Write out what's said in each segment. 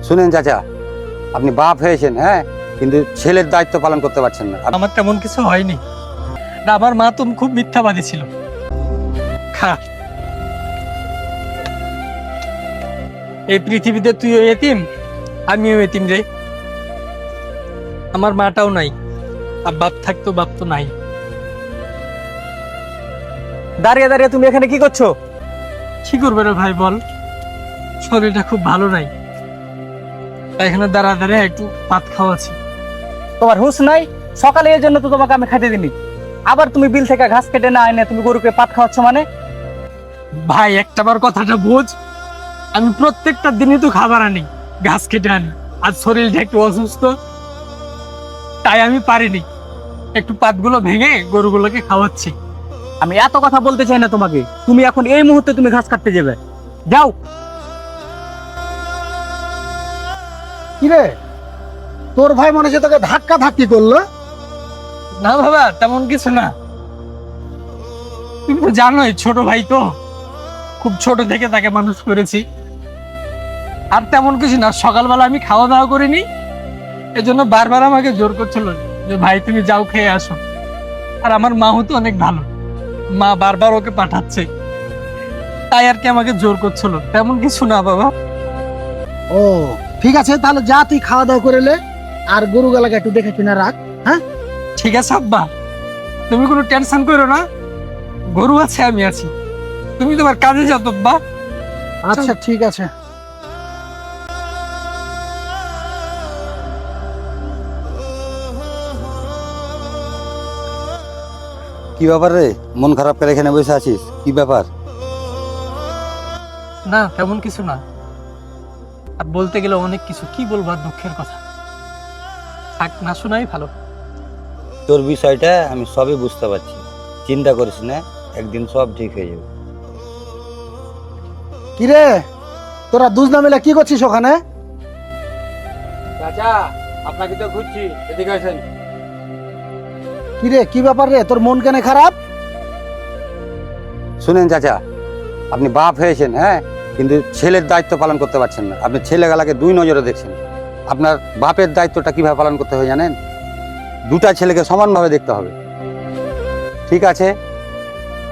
শুনেন চাচা, আপনি বাপ হয়েছেন, হ্যাঁ, কিন্তু ছেলের দায়িত্ব পালন করতে পারছেন না। আমার তেমন কিছু হয়নি। না, আমার মা তুমি খুব মিথ্যাবাদী ছিল। খা, এই পৃথিবীতে তুইও এতিম, আমিও এতিম রে। আমার মাটাও নাই, আর বাপ থাকতো বাপ তো নাই। দাঁড়িয়ে দাঁড়িয়ে তুমি এখানে কি করছো? কি করবে রে ভাই বল, শরীরটা খুব ভালো নাই, তাই এখানে দাঁড়া দাঁড়িয়ে একটু ভাত খাওয়াছি। তোমার হুঁশ নাই? সকালে এর জন্য তো তোমাকে আমি খাইতে দিনি, আবার তুমি বিল থেকে ঘাস কেটে না এনে তুমি গরুকে পাত খাওয়াচ্ছ মানে? ভাই একটাবার কথাটা বোঝ, আমি প্রত্যেকটা দিনই তো খাবার আনি, ঘাস কেটে আনি। আর শরীরটা একটু অসুস্থ, তাই আমি পারিনি, একটু পাতগুলো ভেঙে গরুগুলোকে খাওয়াচ্ছি। আমি এত কথা বলতে চাই না তোমাকে, তুমি এখন এই মুহূর্তে তুমি ঘাস কাটতে যাবে, যাও। কিরে, তোর ভাই মনে হচ্ছে তোকে ধাক্কা ধাক্কি করলো? না বাবা, তেমন কিছু না। তুমি তো জানোই ছোট ভাই তো, খুব ছোট থেকে তাকে মানুষ করেছি। আর তেমন কিছু না, সকালবেলা আমি খাওয়া দাওয়া করিনি, এজন্য বারবার আমাকে জোর করছিল যে ভাই তুমি যাও খেয়ে আসো। আর আমার মাও তো অনেক ভালো, মা বারবার ওকে পাঠাচ্ছে, তাই আর কি আমাকে জোর করছিল, তেমন কিছু না বাবা। ও ঠিক আছে, তাহলে যা তুই খাওয়া দাওয়া করে লে, আর গরুগুলাকে একটু দেখে কিনা রাখ। হ্যাঁ ঠিক আছে আব্বা, তুমি কোনো টেনশন করো না, গরু আছে আমি আছি, তুমি তোমার কাজে যাও তো আব্বা। আচ্ছা ঠিক আছে। কি ব্যাপার রে, মন খারাপ করে এখানে বসে আছিস? কি ব্যাপার? না তেমন কিছু না, আর বলতে গেলে অনেক কিছু, কি বলবো আর দুঃখের কথা, থাক না শোনাই ভালো। তোর বিষয়টা আমি সবই বুঝতে পারছি, চিন্তা করিস না, একদিন সব ঠিক হয়ে যাবে। কিরে, তোরা দুজনা মিলে কি করছিস ওখানে? চাচা, আপনাকে তো খুঁজছি, এদিকে আসেন। কিরে, কি ব্যাপার রে, তোর মন কেন খারাপ? শুনেন চাচা, আপনি বাপ হয়েছেন, হ্যাঁ, কিন্তু ছেলের দায়িত্ব পালন করতে পারছেন না। আপনি ছেলেগুলাকে দুই নজরে দেখছেন। আপনার বাপের দায়িত্বটা কিভাবে পালন করতে হবে জানেন? দুটা ছেলেকে সমানভাবে দেখতে হবে। ঠিক আছে,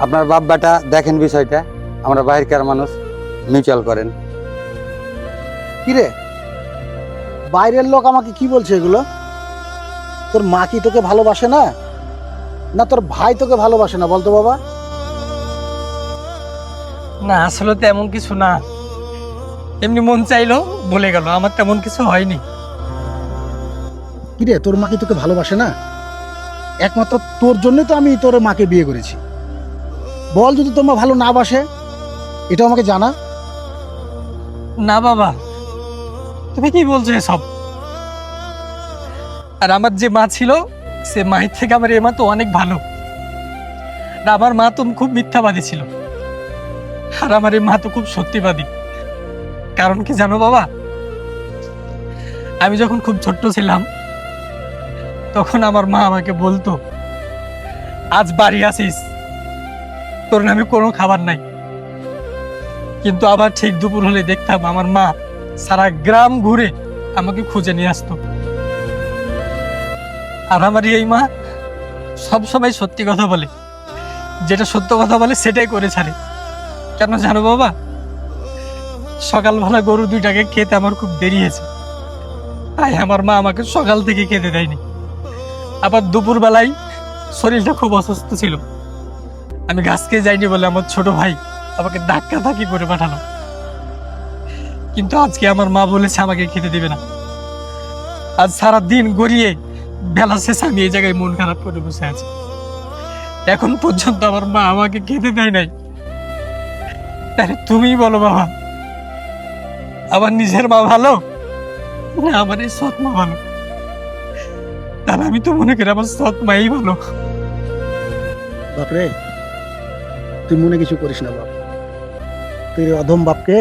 আপনার বাপ বেটা দেখেন বিষয়টা, আমরা বাইরেকার মানুষ, মিউচুয়াল করেন। কিরে, বাইরের লোক আমাকে কি বলছে এগুলো? তোর মা কি তোকে ভালোবাসে না, না তোর ভাই তোকে ভালোবাসে না বলতো বাবা? না আসলে তো এমন কিছু না, এমনি মন চাইলো বলে গেল, আমার তেমন কিছু হয়নি। কিরে, তোর মা কি তোকে ভালোবাসে না? একমাত্র তোর জন্যই তো আমি তোর মাকে বিয়ে করেছি। বল, যদি তোর মা ভালো না বাসে, এটা আমাকে জানা। না বাবা, তুমি কি বলছো এসব? আর আমার যে মা ছিল, সে মায়ের থেকে আমার এ মা তো অনেক ভালো। আর আমার মা তো খুব মিথ্যাবাদী ছিল, আর আমার এই মা তো খুব সত্যিবাদী। কারণ কি জানো বাবা, আমি যখন খুব ছোট্ট ছিলাম, তখন আমার মা আমাকে বলতো, আজ বাড়ি আসিস, তোর নামে কোনো খাবার নাই। কিন্তু আবার ঠিক দুপুর হলে দেখতাম আমার মা সারা গ্রাম ঘুরে আমাকে খুঁজে নিয়ে আসতো। আর আমার এই মা সবসময় সত্যি কথা বলে, যেটা সত্য কথা বলে সেটাই করে ছাড়ে। কেন জানো বাবা? সকালবেলা গরু দুইটাকে খেতে আমার খুব দেরি হয়েছে, তাই আমার মা আমাকে সকাল থেকে খেতে দেয়নি। আবার দুপুর বেলায় শরীরটা খুব অসুস্থ ছিল, আমি ঘাস খেয়ে যাইনি বলে আমার ছোট ভাই আমাকে ধাক্কা ধাক্কি করে পাঠালো। কিন্তু আজকে আমার মা বলেছে আমাকে খেতে দিবে না। আজ সারা দিন গড়িয়ে বেলা শেষে আমি এই জায়গায় মন খারাপ করে বসে আছি। এখন পর্যন্ত আমার মা আমাকে খেতে দেয় নাই। তাহলে তুমিই বলো বাবা, আমার নিজের মা ভালো না আমার এই সৎ মা ভালো? তাহলে আমি তো মনে করি আমার সৎ মাই ভালো। বাপরে, তুই মনে কিছু করিস না বাপ। তুই এই অধম বাপকে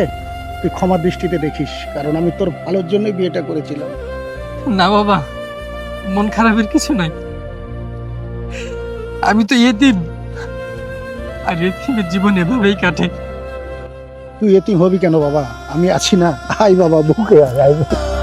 তুই ক্ষমা দৃষ্টিতে দেখিস, কারণ আমি তোর ভালোর জন্যই বিয়েটা করেছিলাম। না বাবা, মন খারাপের কিছু নাই, আমি তো এতিম, আর এতিমের জীবন এভাবেই কাটে। তুই এতিম হবি কেন বাবা? আমি আছি না, আয় বাবা বুকে আয়, আয়।